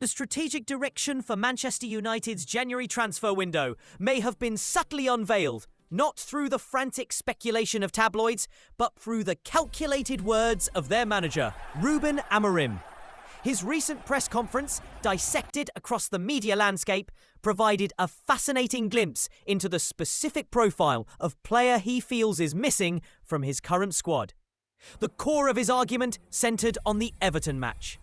The strategic direction for Manchester United's January transfer window may have been subtly unveiled, not through the frantic speculation of tabloids, but through the calculated words of their manager, Ruben Amorim. His recent press conference, dissected across the media landscape, provided a fascinating glimpse into the specific profile of player he feels is missing from his current squad. The core of his argument centred on the Everton match.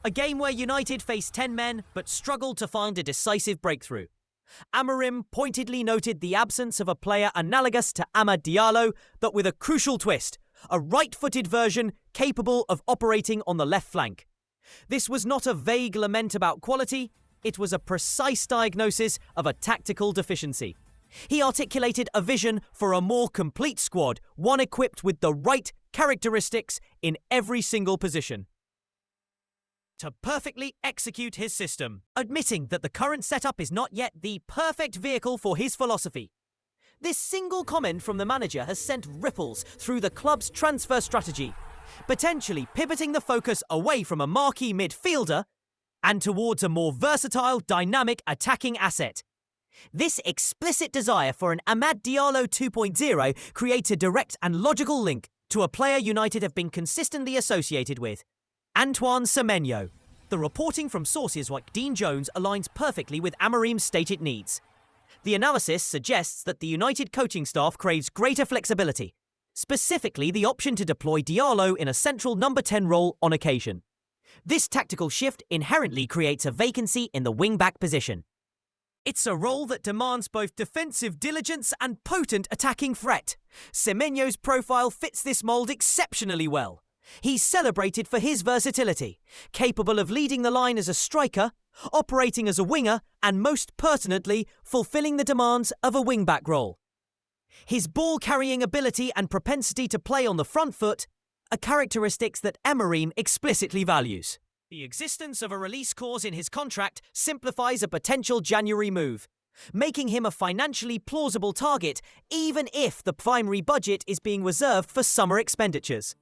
A game where United faced 10 men but struggled to find a decisive breakthrough. Amorim pointedly noted the absence of a player analogous to Amad Diallo, but with a crucial twist, a right-footed version capable of operating on the left flank. This was not a vague lament about quality, it was a precise diagnosis of a tactical deficiency. He articulated a vision for a more complete squad, one equipped with the right characteristics in every single position to perfectly execute his system, admitting that the current setup is not yet the perfect vehicle for his philosophy. This single comment from the manager has sent ripples through the club's transfer strategy, potentially pivoting the focus away from a marquee midfielder and towards a more versatile, dynamic attacking asset. This explicit desire for an Amad Diallo 2.0 creates a direct and logical link to a player United have been consistently associated with, Antoine Semenyo. The reporting from sources like Dean Jones aligns perfectly with Amorim's stated needs. The analysis suggests that the United coaching staff craves greater flexibility, specifically the option to deploy Diallo in a central number 10 role on occasion. This tactical shift inherently creates a vacancy in the wing-back position. It's a role that demands both defensive diligence and potent attacking threat. Semenyo's profile fits this mould exceptionally well. He's celebrated for his versatility, capable of leading the line as a striker, operating as a winger, and most pertinently, fulfilling the demands of a wing-back role. His ball-carrying ability and propensity to play on the front foot are characteristics that Amorim explicitly values. The existence of a release clause in his contract simplifies a potential January move, making him a financially plausible target even if the primary budget is being reserved for summer expenditures.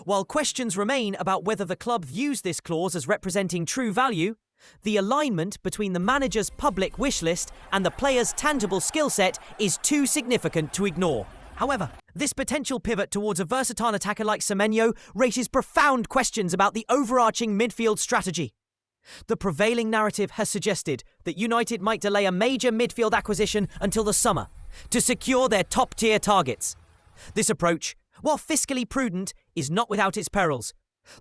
While questions remain about whether the club views this clause as representing true value, the alignment between the manager's public wish list and the player's tangible skill set is too significant to ignore. However, this potential pivot towards a versatile attacker like Semenyo raises profound questions about the overarching midfield strategy. The prevailing narrative has suggested that United might delay a major midfield acquisition until the summer to secure their top-tier targets. This approach, while fiscally prudent, is not without its perils.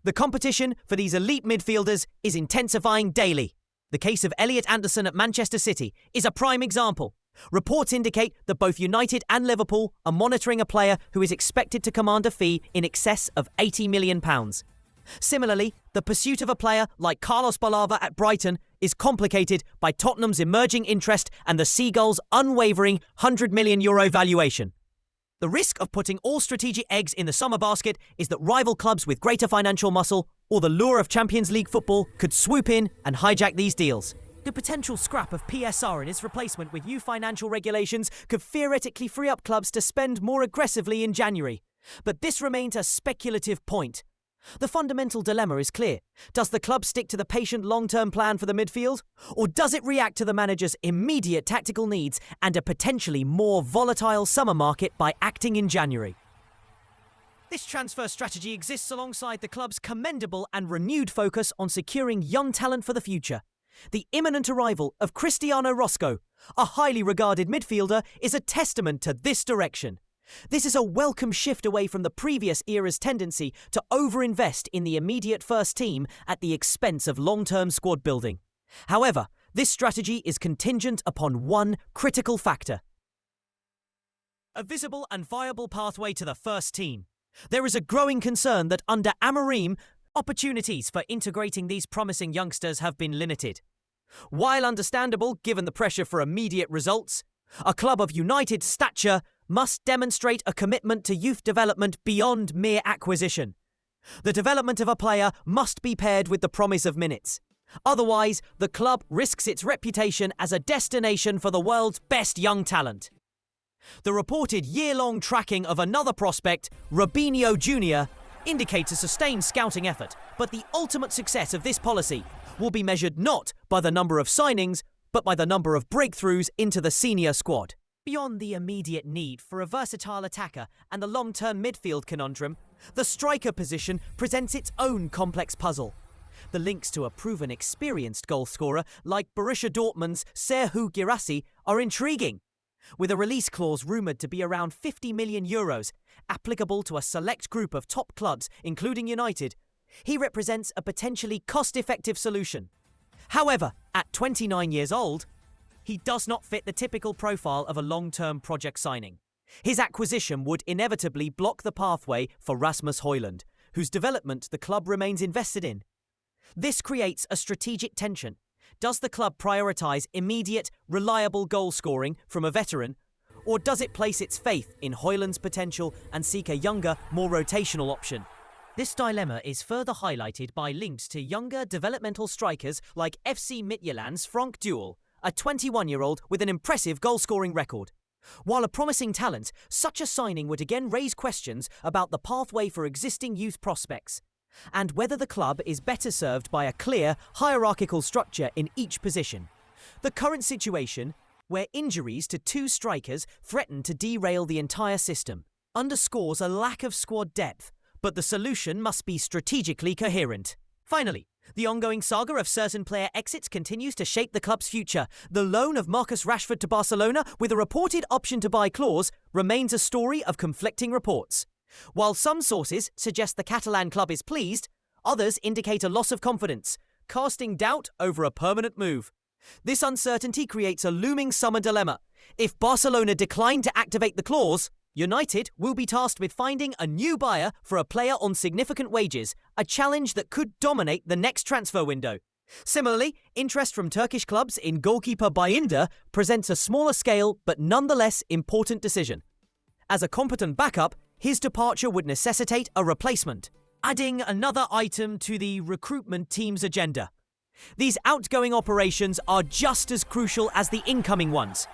The competition for these elite midfielders is intensifying daily. The case of Elliot Anderson at Manchester City is a prime example. Reports indicate that both United and Liverpool are monitoring a player who is expected to command a fee in excess of £80 million. Similarly, the pursuit of a player like Carlos Balava at Brighton is complicated by Tottenham's emerging interest and the Seagulls' unwavering €100 million valuation. The risk of putting all strategic eggs in the summer basket is that rival clubs with greater financial muscle or the lure of Champions League football could swoop in and hijack these deals. The potential scrap of PSR and its replacement with new financial regulations could theoretically free up clubs to spend more aggressively in January. But this remains a speculative point. The fundamental dilemma is clear. Does the club stick to the patient long-term plan for the midfield? Or does it react to the manager's immediate tactical needs and a potentially more volatile summer market by acting in January? This transfer strategy exists alongside the club's commendable and renewed focus on securing young talent for the future. The imminent arrival of Cristiano Rosco, a highly regarded midfielder, is a testament to this direction. This is a welcome shift away from the previous era's tendency to overinvest in the immediate first team at the expense of long-term squad building. However, this strategy is contingent upon one critical factor: a visible and viable pathway to the first team. There is a growing concern that under Amorim, opportunities for integrating these promising youngsters have been limited. While understandable given the pressure for immediate results, a club of United stature must demonstrate a commitment to youth development beyond mere acquisition. The development of a player must be paired with the promise of minutes. Otherwise, the club risks its reputation as a destination for the world's best young talent. The reported year-long tracking of another prospect, Robinho Jr., indicates a sustained scouting effort, but the ultimate success of this policy will be measured not by the number of signings, but by the number of breakthroughs into the senior squad. Beyond the immediate need for a versatile attacker and the long-term midfield conundrum, the striker position presents its own complex puzzle. The links to a proven experienced goalscorer like Borussia Dortmund's Serhou Guirassy are intriguing. With a release clause rumoured to be around €50 million, applicable to a select group of top clubs, including United, he represents a potentially cost-effective solution. However, at 29 years old, he does not fit the typical profile of a long-term project signing. His acquisition would inevitably block the pathway for Rasmus Højlund, whose development the club remains invested in. This creates a strategic tension. Does the club prioritise immediate, reliable goal scoring from a veteran, or does it place its faith in Højlund's potential and seek a younger, more rotational option? This dilemma is further highlighted by links to younger developmental strikers like FC Midtjylland's Frank Duel, a 21-year-old with an impressive goal-scoring record. While a promising talent, such a signing would again raise questions about the pathway for existing youth prospects, and whether the club is better served by a clear, hierarchical structure in each position. The current situation, where injuries to two strikers threaten to derail the entire system, underscores a lack of squad depth, but the solution must be strategically coherent. Finally, the ongoing saga of certain player exits continues to shape the club's future. The loan of Marcus Rashford to Barcelona, with a reported option-to-buy clause, remains a story of conflicting reports. While some sources suggest the Catalan club is pleased, others indicate a loss of confidence, casting doubt over a permanent move. This uncertainty creates a looming summer dilemma. If Barcelona decline to activate the clause, United will be tasked with finding a new buyer for a player on significant wages, a challenge that could dominate the next transfer window. Similarly, interest from Turkish clubs in goalkeeper Bayındır presents a smaller scale but nonetheless important decision. As a competent backup, his departure would necessitate a replacement, adding another item to the recruitment team's agenda. These outgoing operations are just as crucial as the incoming ones,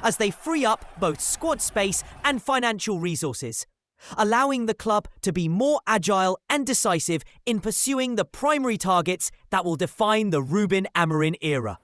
as they free up both squad space and financial resources, allowing the club to be more agile and decisive in pursuing the primary targets that will define the Ruben Amorim era.